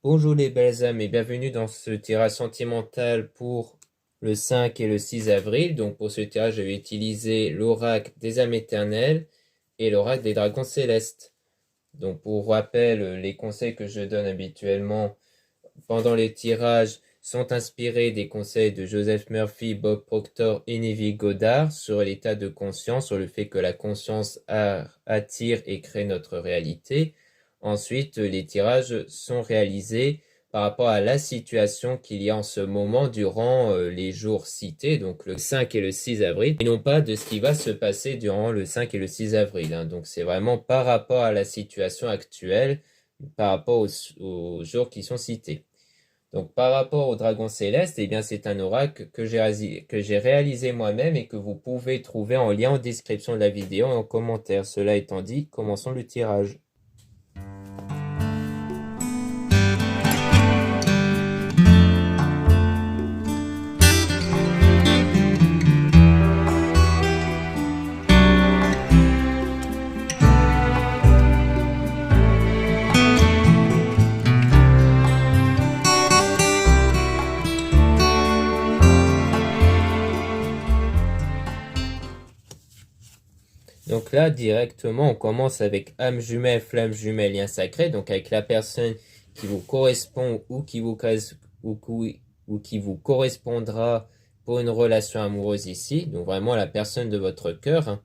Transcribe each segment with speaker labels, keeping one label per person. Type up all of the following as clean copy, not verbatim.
Speaker 1: Bonjour les belles âmes et bienvenue dans ce tirage sentimental pour le 5 et le 6 avril. Donc pour ce tirage, je vais utiliser l'oracle des âmes éternelles et l'oracle des dragons célestes. Donc pour rappel, les conseils que je donne habituellement pendant les tirages sont inspirés des conseils de Joseph Murphy, Bob Proctor et Neville Goddard sur l'état de conscience, sur le fait que la conscience attire et crée notre réalité. Ensuite, les tirages sont réalisés par rapport à la situation qu'il y a en ce moment durant les jours cités, donc le 5 et le 6 avril, et non pas de ce qui va se passer durant le 5 et le 6 avril. Donc c'est vraiment par rapport à la situation actuelle, par rapport aux jours qui sont cités. Donc par rapport au dragon céleste, eh bien c'est un oracle que j'ai réalisé moi-même et que vous pouvez trouver en lien en description de la vidéo et en commentaire. Cela étant dit, commençons le tirage. Donc là, directement, on commence avec âme jumelle, flamme jumelle, lien sacré. Donc avec la personne qui vous correspond ou qui vous correspondra pour une relation amoureuse ici. Donc vraiment la personne de votre cœur.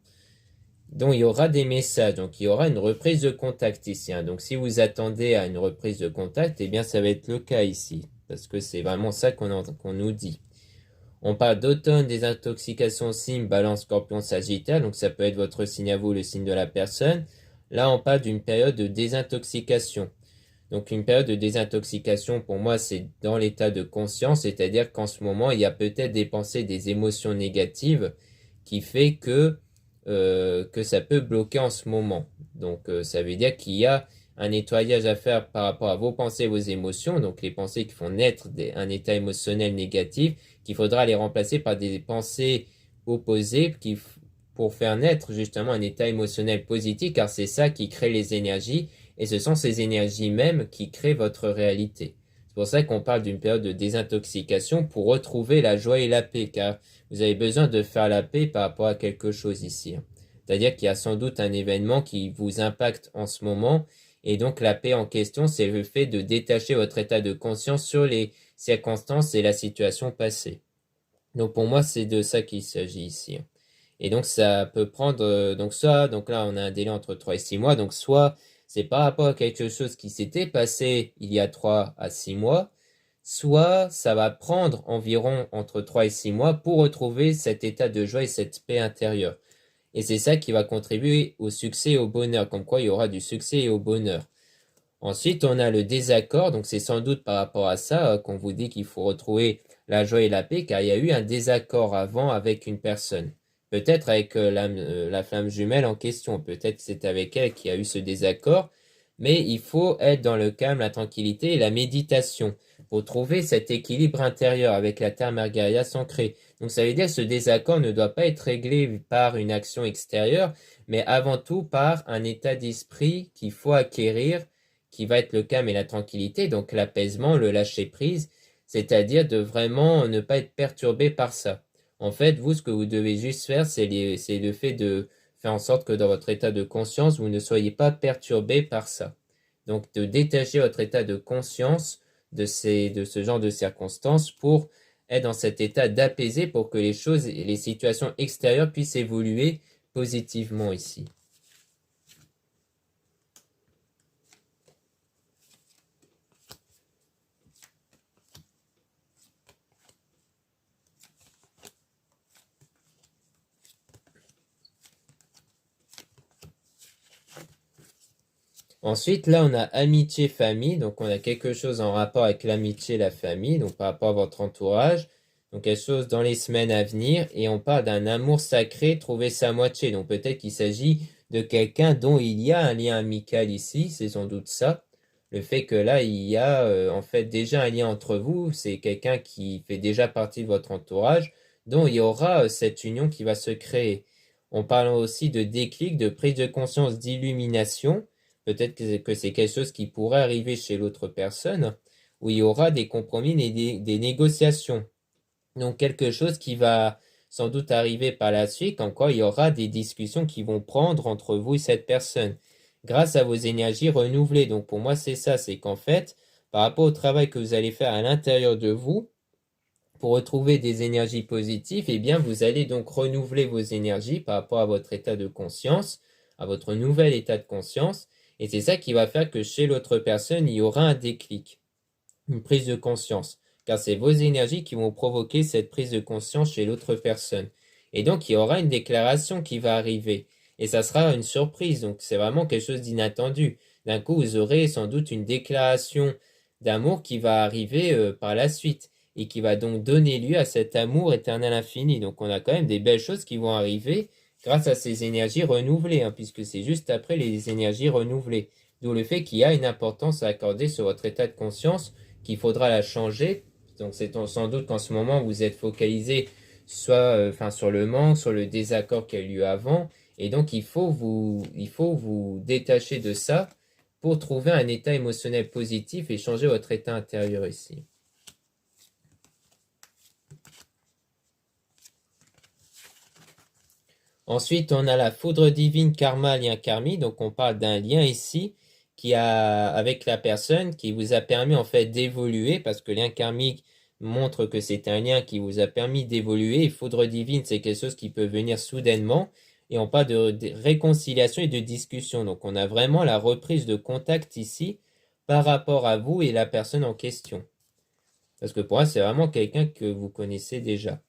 Speaker 1: Donc il y aura des messages. Donc il y aura une reprise de contact ici. Donc si vous attendez à une reprise de contact, eh bien ça va être le cas ici. Parce que c'est vraiment ça qu'on nous dit. On parle d'automne, des intoxications signe, balance, scorpion, sagittaire. Donc ça peut être votre signe à vous, le signe de la personne. Là, on parle d'une période de désintoxication. Donc une période de désintoxication, pour moi, c'est dans l'état de conscience. C'est-à-dire qu'en ce moment, il y a peut-être des pensées, des émotions négatives qui fait que ça peut bloquer en ce moment. Donc ça veut dire qu'il y a un nettoyage à faire par rapport à vos pensées, vos émotions, donc les pensées qui font naître un état émotionnel négatif, qu'il faudra les remplacer par des pensées opposées pour faire naître justement un état émotionnel positif, car c'est ça qui crée les énergies, et ce sont ces énergies mêmes qui créent votre réalité. C'est pour ça qu'on parle d'une période de désintoxication pour retrouver la joie et la paix, car vous avez besoin de faire la paix par rapport à quelque chose ici. C'est-à-dire qu'il y a sans doute un événement qui vous impacte en ce moment, et donc la paix en question, c'est le fait de détacher votre état de conscience sur les circonstances et la situation passée. Donc pour moi, c'est de ça qu'il s'agit ici. Et donc ça peut prendre, donc là on a un délai entre 3 et 6 mois, donc soit c'est par rapport à quelque chose qui s'était passé il y a 3 à 6 mois, soit ça va prendre environ entre 3 et 6 mois pour retrouver cet état de joie et cette paix intérieure. Et c'est ça qui va contribuer au succès et au bonheur, comme quoi il y aura du succès et au bonheur. Ensuite, on a le désaccord, donc c'est sans doute par rapport à ça qu'on vous dit qu'il faut retrouver la joie et la paix, car il y a eu un désaccord avant avec une personne. Peut-être avec la flamme jumelle en question, peut-être que c'est avec elle qu'il y a eu ce désaccord, mais il faut être dans le calme, la tranquillité et la méditation pour trouver cet équilibre intérieur avec la terre Margaria ancrée. Donc ça veut dire que ce désaccord ne doit pas être réglé par une action extérieure, mais avant tout par un état d'esprit qu'il faut acquérir, qui va être le calme et la tranquillité, donc l'apaisement, le lâcher-prise, c'est-à-dire de vraiment ne pas être perturbé par ça. En fait, vous, ce que vous devez juste faire, c'est le fait de faire en sorte que dans votre état de conscience, vous ne soyez pas perturbé par ça. Donc, de détacher votre état de conscience de ce genre de circonstances pour être dans cet état d'apaiser pour que les choses et les situations extérieures puissent évoluer positivement ici. Ensuite, là, on a amitié, famille. Donc, on a quelque chose en rapport avec l'amitié, la famille. Donc, par rapport à votre entourage. Donc, quelque chose dans les semaines à venir. Et on parle d'un amour sacré, trouver sa moitié. Donc, peut-être qu'il s'agit de quelqu'un dont il y a un lien amical ici. C'est sans doute ça. Le fait que là, il y a en fait déjà un lien entre vous. C'est quelqu'un qui fait déjà partie de votre entourage, dont il y aura cette union qui va se créer. On parle aussi de déclic, de prise de conscience, d'illumination. Peut-être que c'est quelque chose qui pourrait arriver chez l'autre personne. où il y aura des compromis et des négociations. Donc quelque chose qui va sans doute arriver par la suite, comme quoi il y aura des discussions qui vont prendre entre vous et cette personne, grâce à vos énergies renouvelées. Donc pour moi, c'est ça, c'est qu'en fait, par rapport au travail que vous allez faire à l'intérieur de vous, pour retrouver des énergies positives, eh bien, vous allez donc renouveler vos énergies par rapport à votre état de conscience, à votre nouvel état de conscience, et c'est ça qui va faire que chez l'autre personne, il y aura un déclic, une prise de conscience, car c'est vos énergies qui vont provoquer cette prise de conscience chez l'autre personne. Et donc, il y aura une déclaration qui va arriver, et ça sera une surprise, donc c'est vraiment quelque chose d'inattendu. D'un coup, vous aurez sans doute une déclaration d'amour qui va arriver par la suite et qui va donc donner lieu à cet amour éternel infini. Donc on a quand même des belles choses qui vont arriver grâce à ces énergies renouvelées, hein, puisque c'est juste après les énergies renouvelées. D'où le fait qu'il y a une importance à accorder sur votre état de conscience, qu'il faudra la changer. Donc c'est sans doute qu'en ce moment vous êtes focalisé soit sur le manque, sur le désaccord qui a eu lieu avant, et donc il faut vous détacher de ça pour trouver un état émotionnel positif et changer votre état intérieur ici. Ensuite, on a la foudre divine, karma, lien karmique. Donc, on parle d'un lien ici qui a, avec la personne qui vous a permis en fait d'évoluer parce que lien karmique montre que c'est un lien qui vous a permis d'évoluer. Et foudre divine, c'est quelque chose qui peut venir soudainement. Et on parle de réconciliation et de discussion. Donc, on a vraiment la reprise de contact ici par rapport à vous et la personne en question. Parce que pour moi, c'est vraiment quelqu'un que vous connaissez déjà.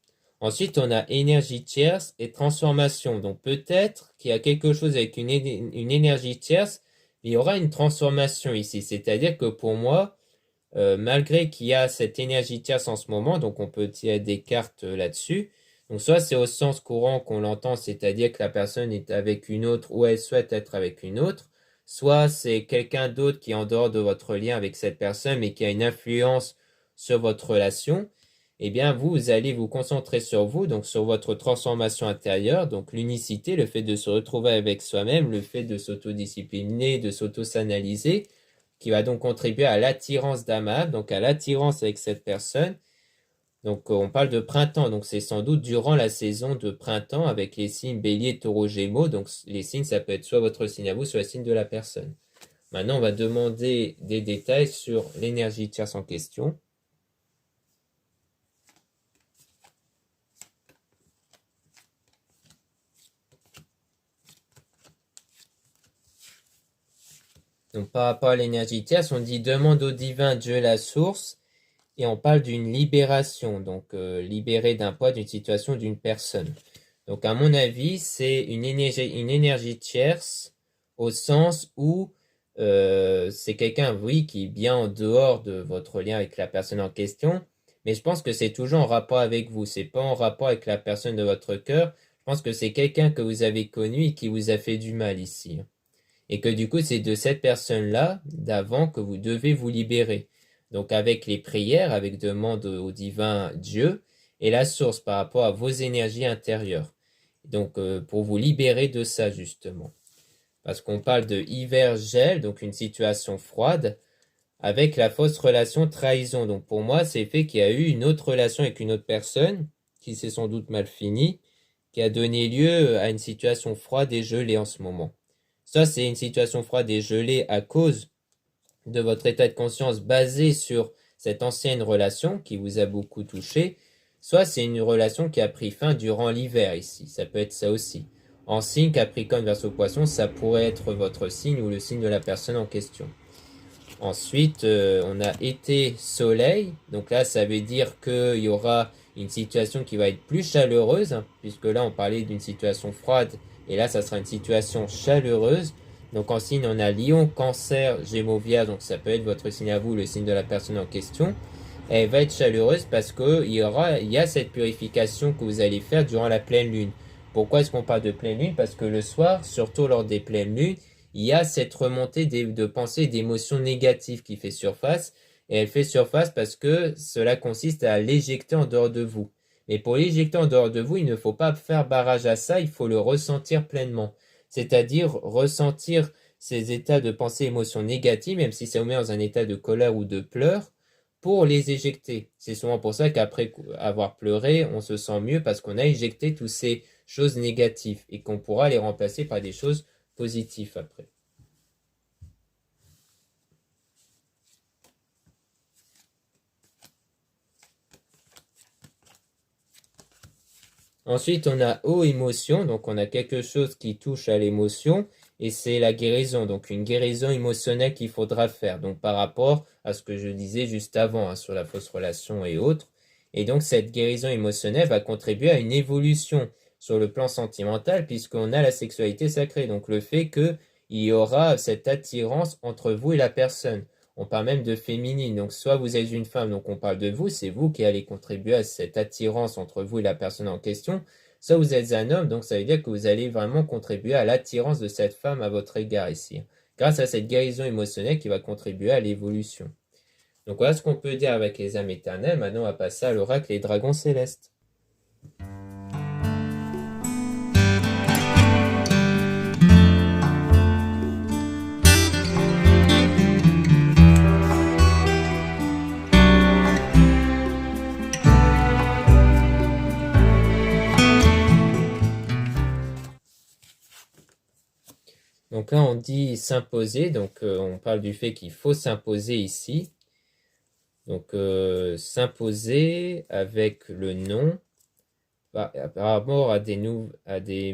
Speaker 1: Ensuite, on a énergie tierce et transformation. Donc peut-être qu'il y a quelque chose avec une énergie tierce, mais il y aura une transformation ici. C'est-à-dire que pour moi, malgré qu'il y a cette énergie tierce en ce moment, donc on peut tirer des cartes là-dessus. Donc soit c'est au sens courant qu'on l'entend, c'est-à-dire que la personne est avec une autre ou elle souhaite être avec une autre. Soit c'est quelqu'un d'autre qui est en dehors de votre lien avec cette personne, mais qui a une influence sur votre relation. Eh bien, vous allez vous concentrer sur vous, donc sur votre transformation intérieure, donc l'unicité, le fait de se retrouver avec soi-même, le fait de s'autodiscipliner, de s'auto-s'analyser, qui va donc contribuer à l'attirance d'âme, donc à l'attirance avec cette personne. Donc on parle de printemps, donc c'est sans doute durant la saison de printemps avec les signes Bélier, Taureau, Gémeaux. Donc les signes, ça peut être soit votre signe à vous, soit le signe de la personne. Maintenant, on va demander des détails sur l'énergie tierce en question. Donc par rapport à l'énergie tierce, on dit demande au divin Dieu la source et on parle d'une libération, donc libérer d'un poids, d'une situation, d'une personne. Donc à mon avis, c'est une énergie tierce au sens où c'est quelqu'un, oui, qui est bien en dehors de votre lien avec la personne en question, mais je pense que c'est toujours en rapport avec vous, c'est pas en rapport avec la personne de votre cœur. Je pense que c'est quelqu'un que vous avez connu et qui vous a fait du mal ici. Et que du coup, c'est de cette personne-là, d'avant, que vous devez vous libérer. Donc avec les prières, avec demande au divin Dieu, et la source par rapport à vos énergies intérieures. Donc pour vous libérer de ça, justement. Parce qu'on parle de hiver-gel, donc une situation froide, avec la fausse relation trahison. Donc pour moi, c'est fait qu'il y a eu une autre relation avec une autre personne, qui s'est sans doute mal finie, qui a donné lieu à une situation froide et gelée en ce moment. Ça, c'est une situation froide et gelée à cause de votre état de conscience basé sur cette ancienne relation qui vous a beaucoup touché. Soit c'est une relation qui a pris fin durant l'hiver ici. Ça peut être ça aussi. En signe Capricorne verso Poisson, ça pourrait être votre signe ou le signe de la personne en question. Ensuite, on a été soleil. Donc là, ça veut dire qu'il y aura une situation qui va être plus chaleureuse, hein, puisque là, on parlait d'une situation froide. Et là, ça sera une situation chaleureuse. Donc en signe, on a Lion, Cancer, Gémeaux, Vierge. Donc ça peut être votre signe à vous, le signe de la personne en question. Elle va être chaleureuse parce qu'il y a cette purification que vous allez faire durant la pleine lune. Pourquoi est-ce qu'on parle de pleine lune? Parce que le soir, surtout lors des pleines lunes, il y a cette remontée de pensées, d'émotions négatives qui fait surface. Et elle fait surface parce que cela consiste à l'éjecter en dehors de vous. Mais pour l'éjecter en dehors de vous, il ne faut pas faire barrage à ça, il faut le ressentir pleinement. C'est-à-dire ressentir ces états de pensée, émotions négatives, même si ça vous met dans un état de colère ou de pleurs, pour les éjecter. C'est souvent pour ça qu'après avoir pleuré, on se sent mieux parce qu'on a éjecté toutes ces choses négatives et qu'on pourra les remplacer par des choses positives après. Ensuite, on a eau émotion, donc on a quelque chose qui touche à l'émotion et c'est la guérison, donc une guérison émotionnelle qu'il faudra faire, donc par rapport à ce que je disais juste avant sur la fausse relation et autres. Et donc cette guérison émotionnelle va contribuer à une évolution sur le plan sentimental puisqu'on a la sexualité sacrée, donc le fait qu'il y aura cette attirance entre vous et la personne. On parle même de féminine, donc soit vous êtes une femme, donc on parle de vous, c'est vous qui allez contribuer à cette attirance entre vous et la personne en question, soit vous êtes un homme, donc ça veut dire que vous allez vraiment contribuer à l'attirance de cette femme à votre égard ici, grâce à cette guérison émotionnelle qui va contribuer à l'évolution. Donc voilà ce qu'on peut dire avec les âmes éternelles. Maintenant on va passer à l'oracle des dragons célestes. Donc là, on dit s'imposer, donc on parle du fait qu'il faut s'imposer ici. Donc s'imposer avec le nom par rapport à des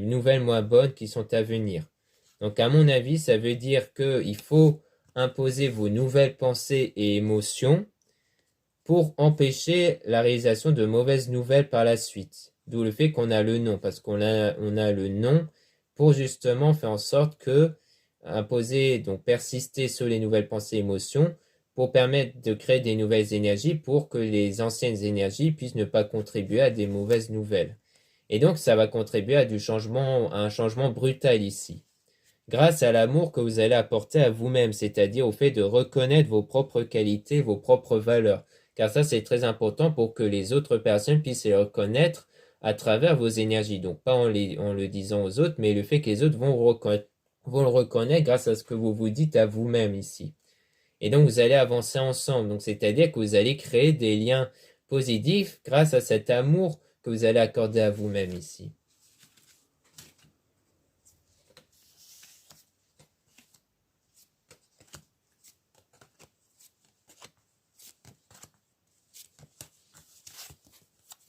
Speaker 1: nouvelles moins bonnes qui sont à venir. Donc à mon avis, ça veut dire qu'il faut imposer vos nouvelles pensées et émotions pour empêcher la réalisation de mauvaises nouvelles par la suite. D'où le fait qu'on a le nom, parce qu'on a le nom pour justement faire en sorte que imposer, donc persister sur les nouvelles pensées et émotions pour permettre de créer des nouvelles énergies pour que les anciennes énergies puissent ne pas contribuer à des mauvaises nouvelles. Et donc ça va contribuer à un changement brutal ici. Grâce à l'amour que vous allez apporter à vous-même, c'est-à-dire au fait de reconnaître vos propres qualités, vos propres valeurs. Car ça, c'est très important pour que les autres personnes puissent les reconnaître à travers vos énergies. Donc, pas en le disant aux autres, mais le fait que les autres vont le reconnaître grâce à ce que vous vous dites à vous-même ici. Et donc, vous allez avancer ensemble. Donc, c'est-à-dire que vous allez créer des liens positifs grâce à cet amour que vous allez accorder à vous-même ici.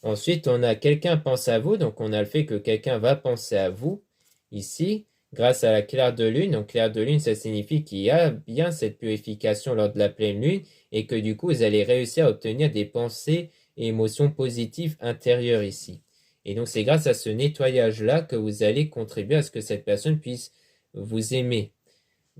Speaker 1: Ensuite, on a quelqu'un pense à vous, donc on a le fait que quelqu'un va penser à vous ici, grâce à la claire de lune. Donc claire de lune, ça signifie qu'il y a bien cette purification lors de la pleine lune et que du coup, vous allez réussir à obtenir des pensées et émotions positives intérieures ici. Et donc c'est grâce à ce nettoyage-là que vous allez contribuer à ce que cette personne puisse vous aimer,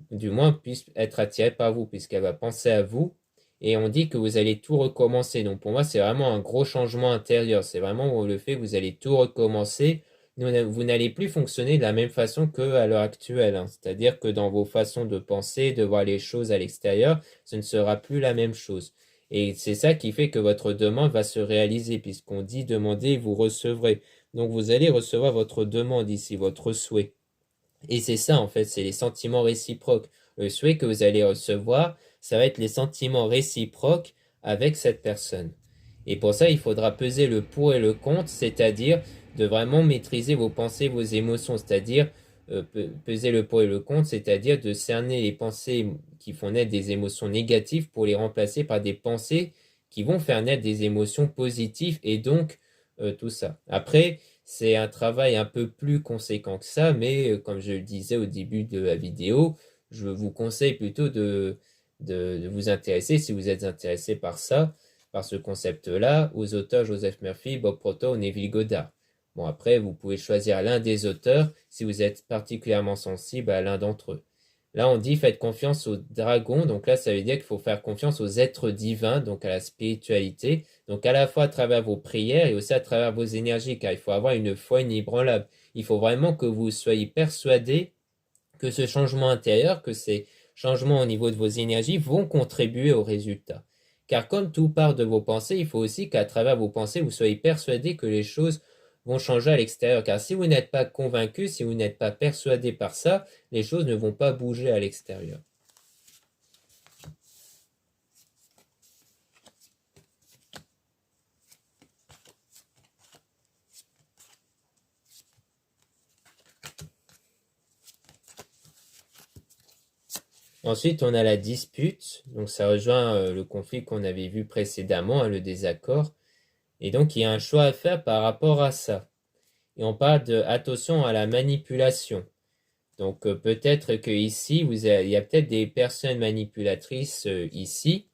Speaker 1: du moins puisse être attirée par vous, puisqu'elle va penser à vous et on dit que vous allez tout recommencer. Donc pour moi, c'est vraiment un gros changement intérieur. C'est vraiment le fait que vous allez tout recommencer. Vous n'allez plus fonctionner de la même façon qu'à l'heure actuelle. C'est-à-dire que dans vos façons de penser, de voir les choses à l'extérieur, ce ne sera plus la même chose. Et c'est ça qui fait que votre demande va se réaliser, puisqu'on dit demandez et vous recevrez. Donc vous allez recevoir votre demande ici, votre souhait. Et c'est ça en fait, c'est les sentiments réciproques. Le souhait que vous allez recevoir, ça va être les sentiments réciproques avec cette personne. Et pour ça, il faudra peser le pour et le contre, c'est-à-dire de vraiment maîtriser vos pensées, vos émotions, c'est-à-dire peser le pour et le contre, c'est-à-dire de cerner les pensées qui font naître des émotions négatives pour les remplacer par des pensées qui vont faire naître des émotions positives et donc tout ça. Après, c'est un travail un peu plus conséquent que ça, mais comme je le disais au début de la vidéo, je vous conseille plutôt de vous intéresser, si vous êtes intéressé par ça, par ce concept-là, aux auteurs Joseph Murphy, Bob Proctor ou Neville Goddard. Bon, après, vous pouvez choisir l'un des auteurs si vous êtes particulièrement sensible à l'un d'entre eux. Là, on dit faites confiance aux dragons. Donc là, ça veut dire qu'il faut faire confiance aux êtres divins, donc à la spiritualité. Donc à la fois à travers vos prières et aussi à travers vos énergies, car il faut avoir une foi inébranlable. Il faut vraiment que vous soyez persuadé que ce changement intérieur, que ces changements au niveau de vos énergies vont contribuer au résultat. Car comme tout part de vos pensées, il faut aussi qu'à travers vos pensées, vous soyez persuadé que les choses vont changer à l'extérieur. Car si vous n'êtes pas convaincu, si vous n'êtes pas persuadé par ça, les choses ne vont pas bouger à l'extérieur. Ensuite, on a la dispute. Donc, ça rejoint le conflit qu'on avait vu précédemment, hein, le désaccord. Et donc, il y a un choix à faire par rapport à ça. Et on parle de attention à la manipulation. Donc, peut-être que ici, il y a peut-être des personnes manipulatrices ici.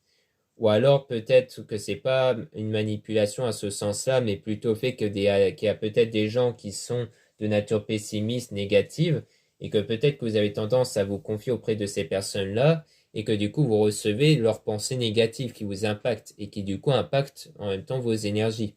Speaker 1: Ou alors peut-être que c'est pas une manipulation à ce sens-là, mais plutôt le fait qu'il y a peut-être des gens qui sont de nature pessimiste, négative, et que peut-être que vous avez tendance à vous confier auprès de ces personnes-là, et que du coup vous recevez leurs pensées négatives qui vous impactent, et qui du coup impactent en même temps vos énergies.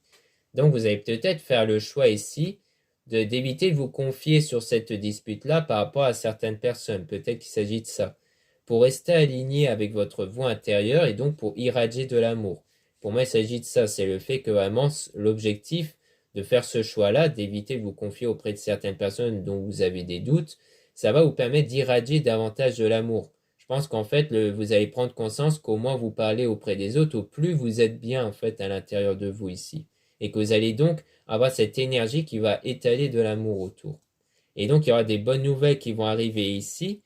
Speaker 1: Donc vous allez peut-être faire le choix ici d'éviter de vous confier sur cette dispute-là par rapport à certaines personnes. Peut-être qu'il s'agit de ça pour rester aligné avec votre voix intérieure et donc pour irradier de l'amour. Pour moi, il s'agit de ça, c'est le fait que vraiment l'objectif de faire ce choix-là, d'éviter de vous confier auprès de certaines personnes dont vous avez des doutes, ça va vous permettre d'irradier davantage de l'amour. Je pense qu'en fait, vous allez prendre conscience qu'au moins vous parlez auprès des autres, au plus vous êtes bien en fait à l'intérieur de vous ici. Et que vous allez donc avoir cette énergie qui va étaler de l'amour autour. Et donc, il y aura des bonnes nouvelles qui vont arriver ici,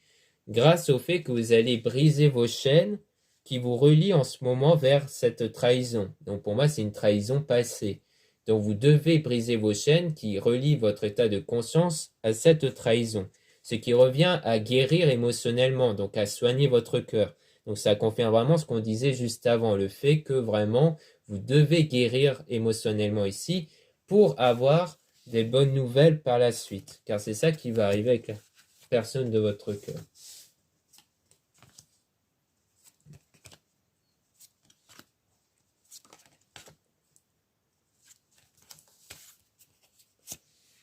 Speaker 1: grâce au fait que vous allez briser vos chaînes qui vous relient en ce moment vers cette trahison. Donc pour moi, c'est une trahison passée. Donc vous devez briser vos chaînes qui relient votre état de conscience à cette trahison. Ce qui revient à guérir émotionnellement, donc à soigner votre cœur. Donc ça confirme vraiment ce qu'on disait juste avant, le fait que vraiment vous devez guérir émotionnellement ici pour avoir des bonnes nouvelles par la suite. Car c'est ça qui va arriver avec la personne de votre cœur.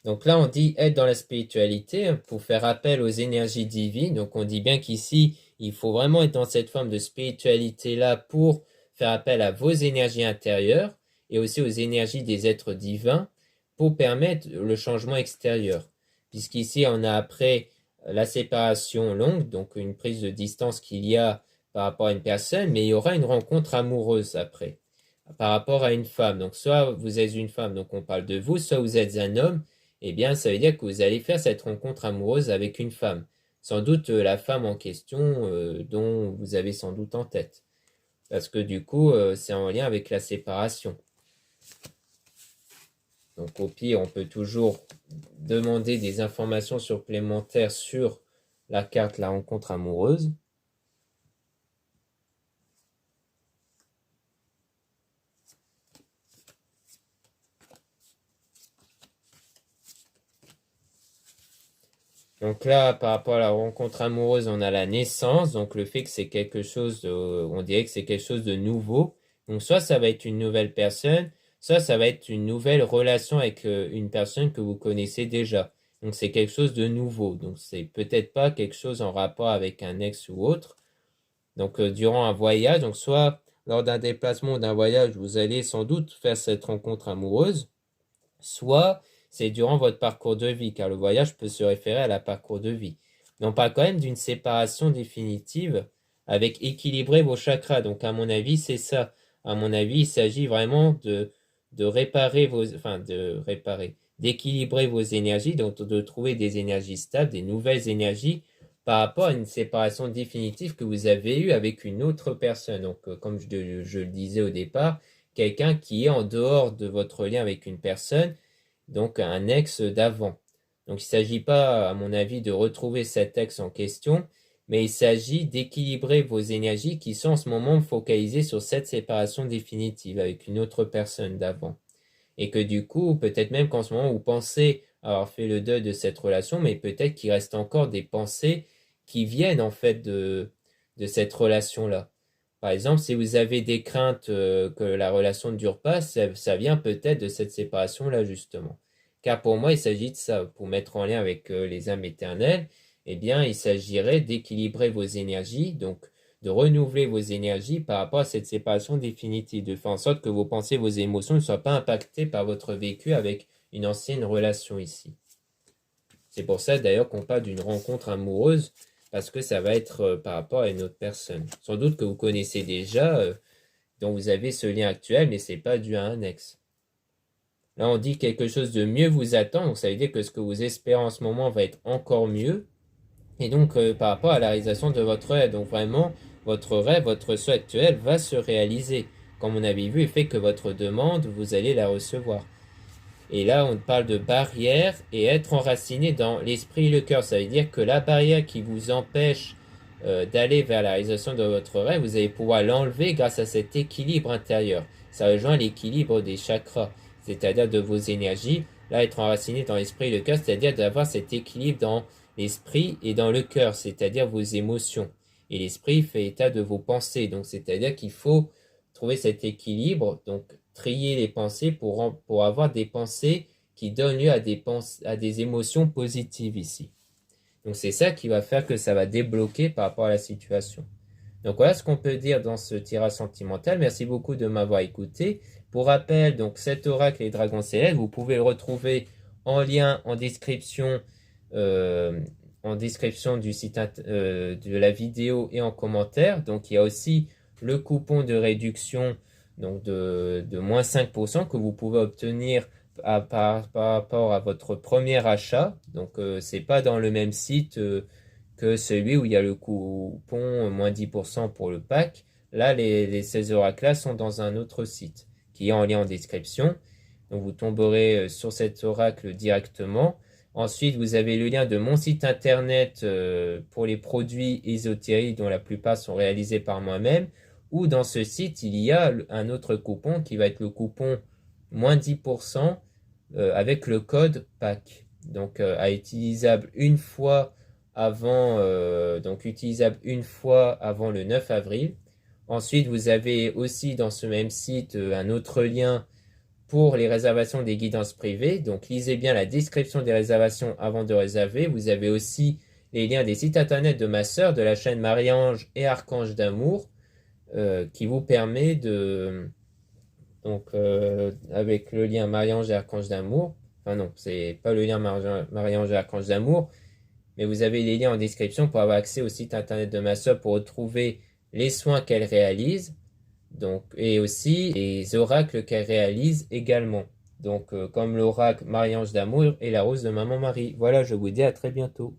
Speaker 1: Donc là, on dit être dans la spiritualité pour faire appel aux énergies divines. Donc on dit bien qu'ici, il faut vraiment être dans cette forme de spiritualité-là pour faire appel à vos énergies intérieures et aussi aux énergies des êtres divins pour permettre le changement extérieur. Puisqu'ici, on a après la séparation longue, donc une prise de distance qu'il y a par rapport à une personne, mais il y aura une rencontre amoureuse après, par rapport à une femme. Donc soit vous êtes une femme, donc on parle de vous, soit vous êtes un homme, eh bien, ça veut dire que vous allez faire cette rencontre amoureuse avec une femme. Sans doute la femme en question dont vous avez sans doute en tête. Parce que du coup, c'est en lien avec la séparation. Donc au pire, on peut toujours demander des informations supplémentaires sur la carte la rencontre amoureuse. Donc là, par rapport à la rencontre amoureuse, on a la naissance, donc le fait que c'est quelque chose, on dirait que c'est quelque chose de nouveau. Donc soit ça va être une nouvelle personne, soit ça va être une nouvelle relation avec une personne que vous connaissez déjà. Donc c'est quelque chose de nouveau. Donc c'est peut-être pas quelque chose en rapport avec un ex ou autre. Donc durant un voyage, donc soit lors d'un déplacement ou d'un voyage, vous allez sans doute faire cette rencontre amoureuse, soit c'est durant votre parcours de vie, car le voyage peut se référer à la parcours de vie. Mais on parle quand même d'une séparation définitive avec équilibrer vos chakras. Donc à mon avis, c'est ça. À mon avis, il s'agit vraiment de réparer d'équilibrer vos énergies, donc de trouver des énergies stables, des nouvelles énergies par rapport à une séparation définitive que vous avez eue avec une autre personne. Donc, comme je le disais au départ, quelqu'un qui est en dehors de votre lien avec une personne, donc un ex d'avant. Donc il ne s'agit pas, à mon avis, de retrouver cet ex en question, mais il s'agit d'équilibrer vos énergies qui sont en ce moment focalisées sur cette séparation définitive avec une autre personne d'avant. Et que du coup, peut-être même qu'en ce moment, vous pensez avoir fait le deuil de cette relation, mais peut-être qu'il reste encore des pensées qui viennent en fait de cette relation-là. Par exemple, si vous avez des craintes que la relation ne dure pas, ça vient peut-être de cette séparation-là, justement. Car pour moi, il s'agit de ça. Pour mettre en lien avec les âmes éternelles, eh bien, il s'agirait d'équilibrer vos énergies, donc de renouveler vos énergies par rapport à cette séparation définitive, de faire en sorte que vos pensées, vos émotions ne soient pas impactées par votre vécu avec une ancienne relation ici. C'est pour ça d'ailleurs qu'on parle d'une rencontre amoureuse, parce que ça va être par rapport à une autre personne. Sans doute que vous connaissez déjà, dont vous avez ce lien actuel, mais ce n'est pas dû à un ex. Là, on dit quelque chose de mieux vous attend, donc ça veut dire que ce que vous espérez en ce moment va être encore mieux. Et donc, par rapport à la réalisation de votre rêve, donc vraiment, votre rêve, votre souhait actuel va se réaliser. Comme on avait vu, il fait que votre demande, vous allez la recevoir. Et là, on parle de barrière et être enraciné dans l'esprit et le cœur. Ça veut dire que la barrière qui vous empêche d'aller vers la réalisation de votre rêve, vous allez pouvoir l'enlever grâce à cet équilibre intérieur. Ça rejoint l'équilibre des chakras, c'est-à-dire de vos énergies. Là, être enraciné dans l'esprit et le cœur, c'est-à-dire d'avoir cet équilibre dans l'esprit et dans le cœur, c'est-à-dire vos émotions. Et l'esprit fait état de vos pensées, donc c'est-à-dire qu'il faut trouver cet équilibre, donc trier les pensées pour avoir des pensées qui donnent lieu à des émotions positives ici. Donc c'est ça qui va faire que ça va débloquer par rapport à la situation. Donc voilà ce qu'on peut dire dans ce tirage sentimental. Merci beaucoup de m'avoir écouté. Pour rappel, donc cet oracle Les Dragons Célestes, vous pouvez le retrouver en lien euh, en description du site de la vidéo et en commentaire. Donc il y a aussi le coupon de réduction donc de moins 5% que vous pouvez obtenir par rapport à votre premier achat. Donc c'est pas dans le même site que celui où il y a le coupon moins 10% pour le pack. Là, les 16 oracles sont dans un autre site qui est en lien en description. Donc vous tomberez sur cet oracle directement. Ensuite, vous avez le lien de mon site internet pour les produits ésotériques dont la plupart sont réalisés par moi-même. Ou dans ce site, il y a un autre coupon qui va être le coupon moins 10% avec le code PAC. Donc, utilisable une fois utilisable une fois avant le 9 avril. Ensuite, vous avez aussi dans ce même site un autre lien pour les réservations des guidances privées. Donc, lisez bien la description des réservations avant de réserver. Vous avez aussi les liens des sites internet de ma sœur, de la chaîne Marie-Ange et Archange d'Amour, qui vous permet de... Donc, avec le lien Marie-Ange et Archange d'Amour, enfin non, c'est pas le lien Marie-Ange et Archange d'Amour, mais vous avez les liens en description pour avoir accès au site internet de ma sœur pour retrouver les soins qu'elle réalise, donc, et aussi les oracles qu'elle réalise également. Donc, comme l'oracle Marie-Ange d'Amour et la rose de Maman Marie. Voilà, je vous dis à très bientôt.